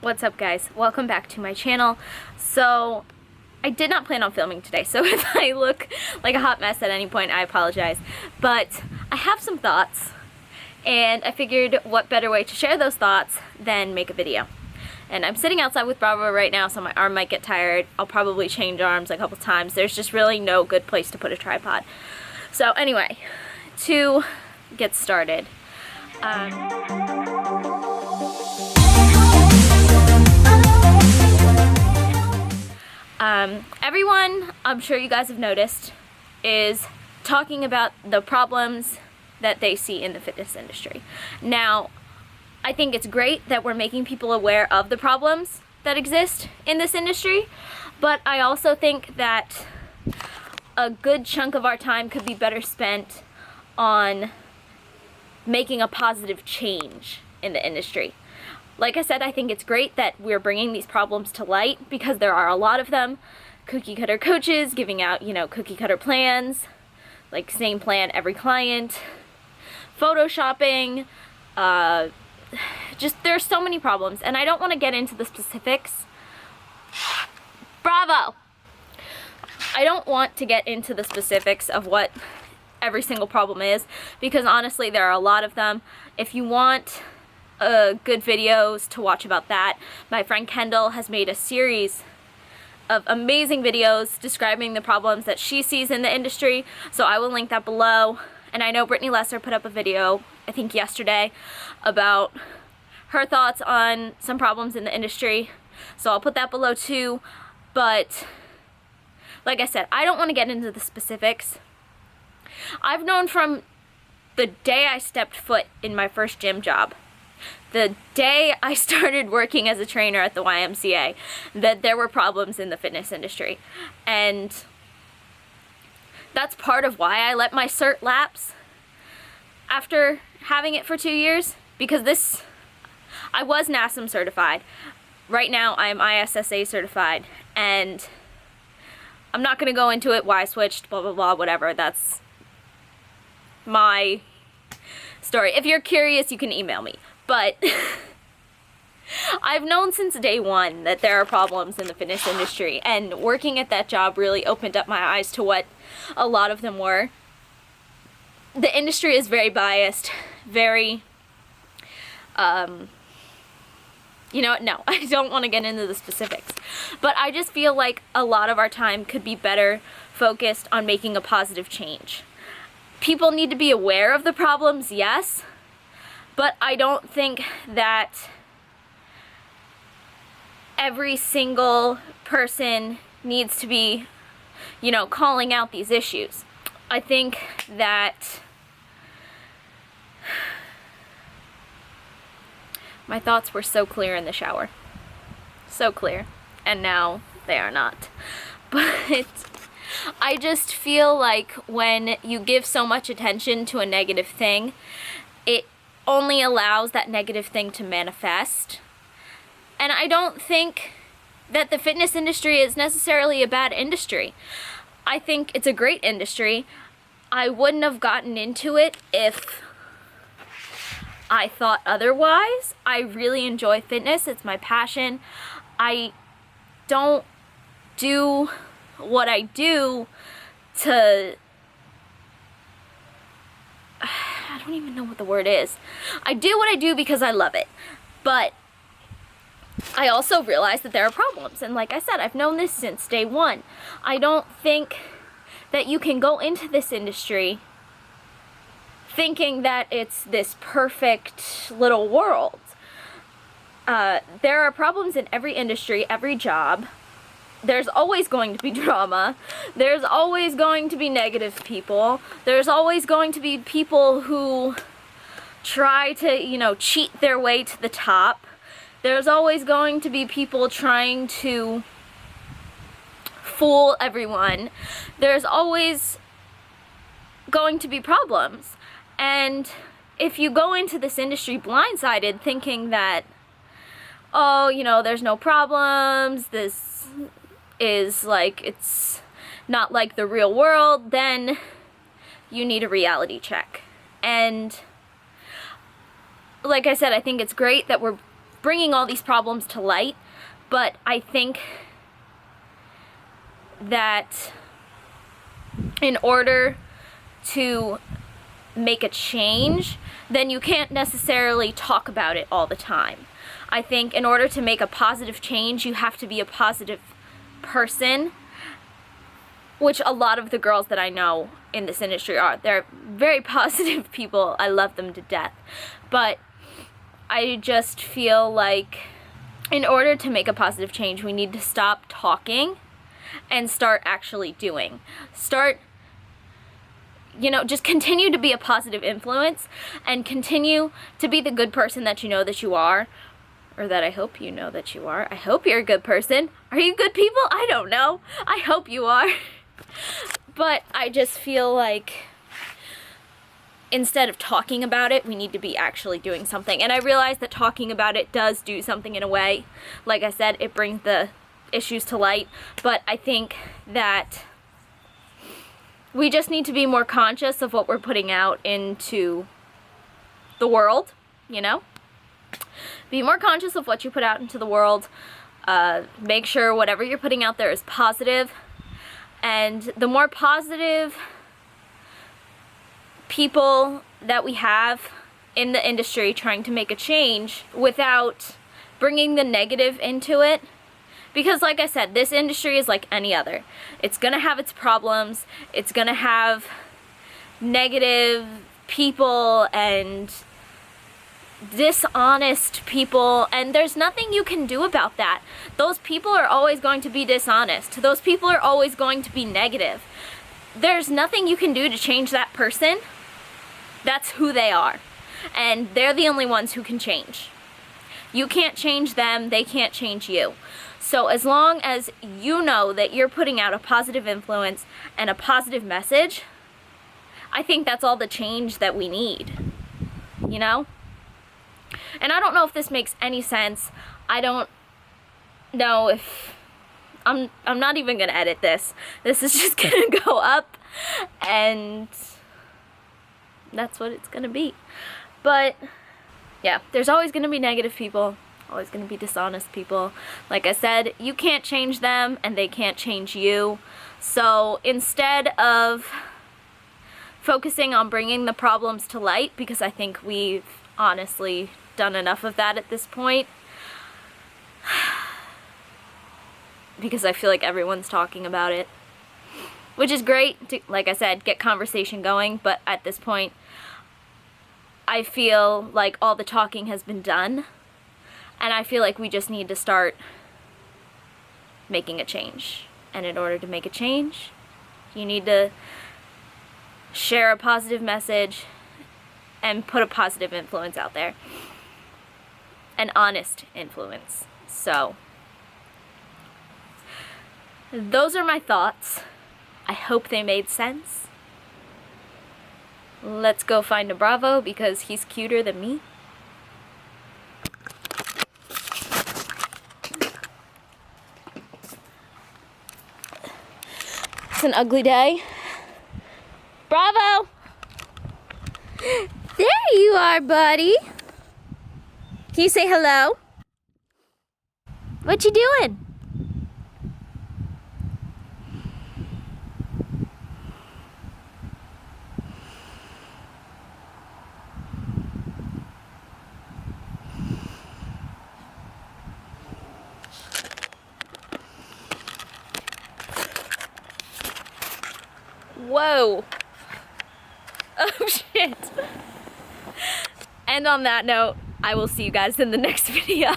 What's up, guys? Welcome back to my channel. So I did not plan on filming today, so if I look like a hot mess at any point, I apologize. But I have some thoughts, and I figured what better way to share those thoughts than make a video. And I'm sitting outside with Bravo right now, so my arm might get tired. I'll probably change arms a couple times. There's just really no good place to put a tripod. So anyway, to get started. Everyone, I'm sure you guys have noticed, is talking about the problems that they see in the fitness industry. Now, I think it's great that we're making people aware of the problems that exist in this industry, but I also think that a good chunk of our time could be better spent on making a positive change in the industry. Like I said, I think it's great that we're bringing these problems to light because there are a lot of them. Cookie cutter coaches giving out, cookie cutter plans, like same plan every client, photoshopping, just there's so many problems, and I don't want to get into the specifics. Bravo! I don't want to get into the specifics of what every single problem is because honestly there are a lot of them. If you want good videos to watch about that, my friend Kendall has made a series of amazing videos describing the problems that she sees in the industry, so I will link that below. And I know Brittany Lesser put up a video, I think yesterday, about her thoughts on some problems in the industry, so I'll put that below too. But like I said, I don't want to get into the specifics. I've known from the day I stepped foot in my first gym job, the day I started working as a trainer at the YMCA, that there were problems in the fitness industry. And that's part of why I let my cert lapse after having it for 2 years, because I was NASM certified. Right now I'm ISSA certified, and I'm not going to go into it, why I switched, blah blah blah, whatever. That's my story. If you're curious, you can email me. But I've known since day one that there are problems in the fitness industry, and working at that job really opened up my eyes to what a lot of them were. The industry is very biased, very, no, I don't want to get into the specifics, but I just feel like a lot of our time could be better focused on making a positive change. People need to be aware of the problems, yes, but I don't think that every single person needs to be, calling out these issues. I think that my thoughts were so clear in the shower. So clear. And now they are not. But I just feel like when you give so much attention to a negative thing, it only allows that negative thing to manifest. And I don't think that the fitness industry is necessarily a bad industry. I think it's a great industry. I wouldn't have gotten into it if I thought otherwise. I really enjoy fitness. It's my passion. I don't do what I do to... I don't even know what the word is. I do what I do because I love it. But I also realize that there are problems. And like I said, I've known this since day one. I don't think that you can go into this industry thinking that it's this perfect little world. There are problems in every industry, every job. There's always going to be drama. There's always going to be negative people. There's always going to be people who try to, cheat their way to the top. There's always going to be people trying to fool everyone. There's always going to be problems. And if you go into this industry blindsided thinking that, there's no problems, this is like, it's not like the real world, then you need a reality check. And like I said, I think it's great that we're bringing all these problems to light, but I think that in order to make a change, then you can't necessarily talk about it all the time. I think in order to make a positive change, you have to be a positive person, which a lot of the girls that I know in this industry are. They're very positive people. I love them to death. But I just feel like in order to make a positive change, we need to stop talking and start actually doing. Start, you know, just continue to be a positive influence and continue to be the good person that you know that you are, or that I hope you know that you are. I hope you're a good person. Are you good people? I don't know. I hope you are. But I just feel like instead of talking about it, we need to be actually doing something. And I realize that talking about it does do something in a way. Like I said, it brings the issues to light. But I think that we just need to be more conscious of what we're putting out into the world, you know? Be more conscious of what you put out into the world. Make sure whatever you're putting out there is positive. And the more positive people that we have in the industry trying to make a change without bringing the negative into it, because like I said, this industry is like any other. It's gonna have its problems, it's gonna have negative people and dishonest people, and there's nothing you can do about that. Those people are always going to be dishonest. Those people are always going to be negative. There's nothing you can do to change that person. That's who they are. And they're the only ones who can change. You can't change them, they can't change you. So as long as you know that you're putting out a positive influence and a positive message, I think that's all the change that we need. You know? And I don't know if this makes any sense. I don't know if... I'm not even going to edit this. This is just going to go up, and that's what it's going to be. But, yeah, there's always going to be negative people, always going to be dishonest people. Like I said, you can't change them, and they can't change you. So instead of focusing on bringing the problems to light, because I think we've honestly done enough of that at this point, because I feel like everyone's talking about it, which is great to, like I said, get conversation going, but at this point I feel like all the talking has been done, and I feel like we just need to start making a change. And in order to make a change, you need to share a positive message and put a positive influence out there. An honest influence. So, those are my thoughts. I hope they made sense. Let's go find a Bravo because he's cuter than me. It's an ugly day. Bravo! There you are, buddy. Can you say hello? What you doing? Whoa. Oh shit. And on that note, I will see you guys in the next video.